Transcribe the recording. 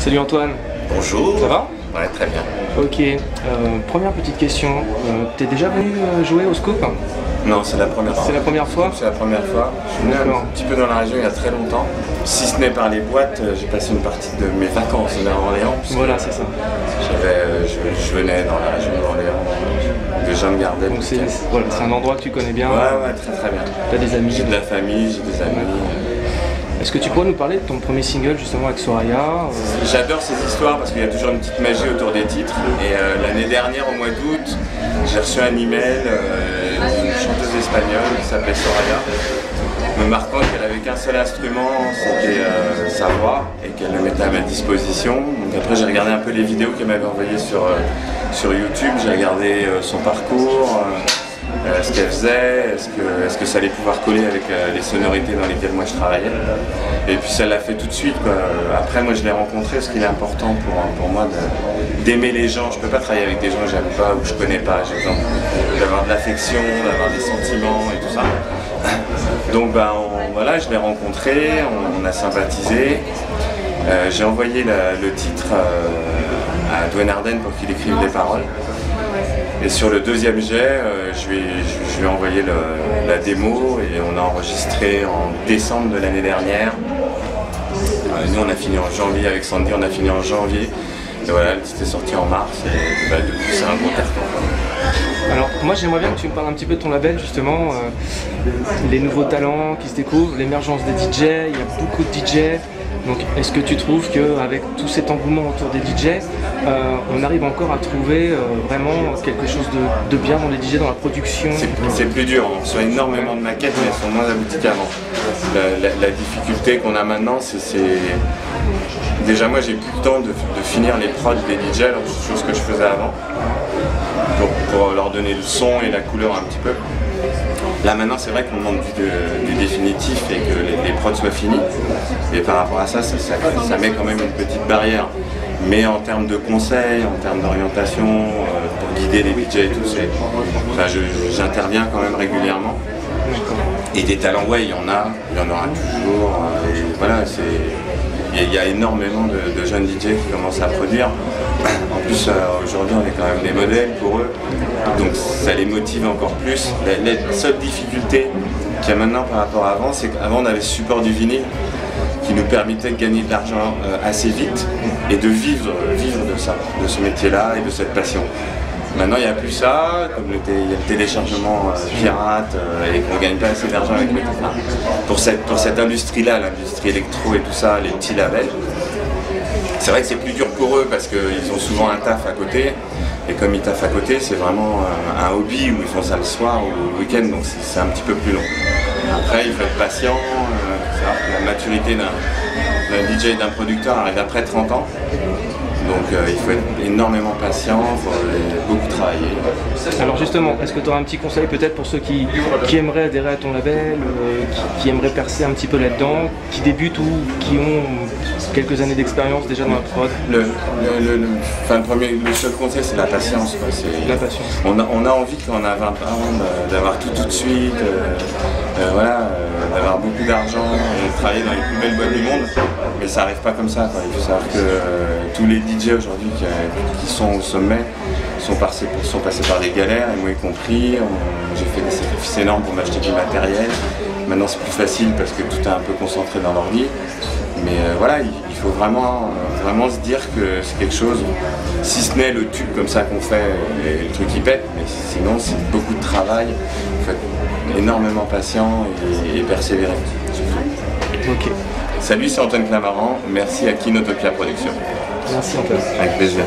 Salut Antoine. Bonjour. Ça va? Ouais, très bien. Ok, première petite question. T'es déjà venu jouer au Scoop? Non, c'est la première fois. C'est la première fois? C'est la première fois. Je suis venu un petit peu dans la région il y a très longtemps. Si ce n'est par les boîtes, j'ai passé une partie de mes vacances à Orléans. Voilà, c'est ça. Je venais dans la région d'Orléans, de Jeanne Gardel. Donc c'est voilà, un endroit que tu connais bien? Ouais, très très bien. T'as des amis? J'ai de la famille, j'ai des amis. Est-ce que tu pourrais nous parler de ton premier single justement avec Soraya? J'adore ces histoires parce qu'il y a toujours une petite magie autour des titres. Et l'année dernière, au mois d'août, j'ai reçu un email d'une chanteuse espagnole qui s'appelait Soraya, me marquant qu'elle avait qu'un seul instrument, c'était sa voix, et qu'elle le mettait à ma disposition. Donc après j'ai regardé un peu les vidéos qu'elle m'avait envoyées sur YouTube, j'ai regardé son parcours. Ce qu'elle faisait, est-ce que ça allait pouvoir coller avec les sonorités dans lesquelles moi je travaillais. Et puis ça l'a fait tout de suite, quoi. Après moi je l'ai rencontré, ce qui est important pour moi d'aimer les gens. Je peux pas travailler avec des gens que j'aime pas ou que je connais pas. J'ai besoin d'avoir de l'affection, d'avoir des sentiments et tout ça. Donc voilà, je l'ai rencontré, on a sympathisé. J'ai envoyé le titre à Dwayne Arden pour qu'il écrive les paroles. Et sur le deuxième jet, je lui ai envoyé la démo et on a enregistré en décembre de l'année dernière. Nous on a fini en janvier avec Sandy, on a fini en janvier. Et voilà, le titre est sorti en mars et depuis c'est un gros carton. Alors moi j'aimerais bien que tu me parles un petit peu de ton label justement, les nouveaux talents qui se découvrent, l'émergence des DJ, il y a beaucoup de DJ. Donc est-ce que tu trouves qu'avec tout cet engouement autour des DJ, on arrive encore à trouver vraiment quelque chose de bien dans les DJ, dans la production? C'est plus dur, on reçoit énormément de maquettes mais elles sont moins abouties qu'avant. La difficulté qu'on a maintenant, c'est... Déjà moi j'ai plus le temps de finir les prods des DJ, chose que je faisais avant, pour leur donner le son et la couleur un petit peu. Là maintenant c'est vrai qu'on demande du définitif et que les prods soient finis. Et par rapport à ça met quand même une petite barrière. Mais en termes de conseils, en termes d'orientation, pour guider les DJ et tout, j'interviens quand même régulièrement. Et des talents, ouais, il y en aura toujours. Et voilà, il y a énormément de jeunes DJ qui commencent à produire. En plus, aujourd'hui, on est quand même des modèles pour eux. Donc ça les motive encore plus. La seule difficulté qu'il y a maintenant par rapport à avant, c'est qu'avant on avait ce support du vinyle qui nous permettait de gagner de l'argent assez vite et de vivre de ça, de ce métier-là et de cette passion. Maintenant il n'y a plus ça, comme il y a le téléchargement pirate et qu'on ne gagne pas assez d'argent avec le téléphone. Pour cette industrie-là, l'industrie électro et tout ça, les petits labels, c'est vrai que c'est plus dur pour eux parce qu'ils ont souvent un taf à côté. Et comme ils taffent à côté, c'est vraiment un hobby où ils font ça le soir ou le week-end, donc c'est un petit peu plus long. Après, il faut être patient, la maturité d'un DJ et d'un producteur arrive après 30 ans. Donc il faut être énormément patient, il faut beaucoup travailler. Alors justement, est-ce que tu auras un petit conseil peut-être pour ceux qui aimeraient adhérer à ton label, qui aimeraient percer un petit peu là-dedans, qui débutent ou qui ont quelques années d'expérience déjà dans la prod? Le seul conseil c'est la patience. La patience. On a envie quand on a 20 ans d'avoir tout de suite, d'avoir beaucoup d'argent et de travailler dans les plus belles boîtes du monde, mais ça n'arrive pas comme ça, quoi. Il faut savoir que tous les DJ aujourd'hui qui sont au sommet sont passés par des galères, et moi y compris. J'ai fait des sacrifices énormes pour m'acheter du matériel. Maintenant c'est plus facile parce que tout est un peu concentré dans leur vie. Mais voilà, il faut vraiment se dire que c'est quelque chose, si ce n'est le tube comme ça qu'on fait et le truc qui pète, mais sinon c'est beaucoup de travail, il faut être énormément patient et persévérer. Ok. Salut, c'est Antoine Clamaran, merci à Kinotopia Productions. Merci Antoine. Avec plaisir.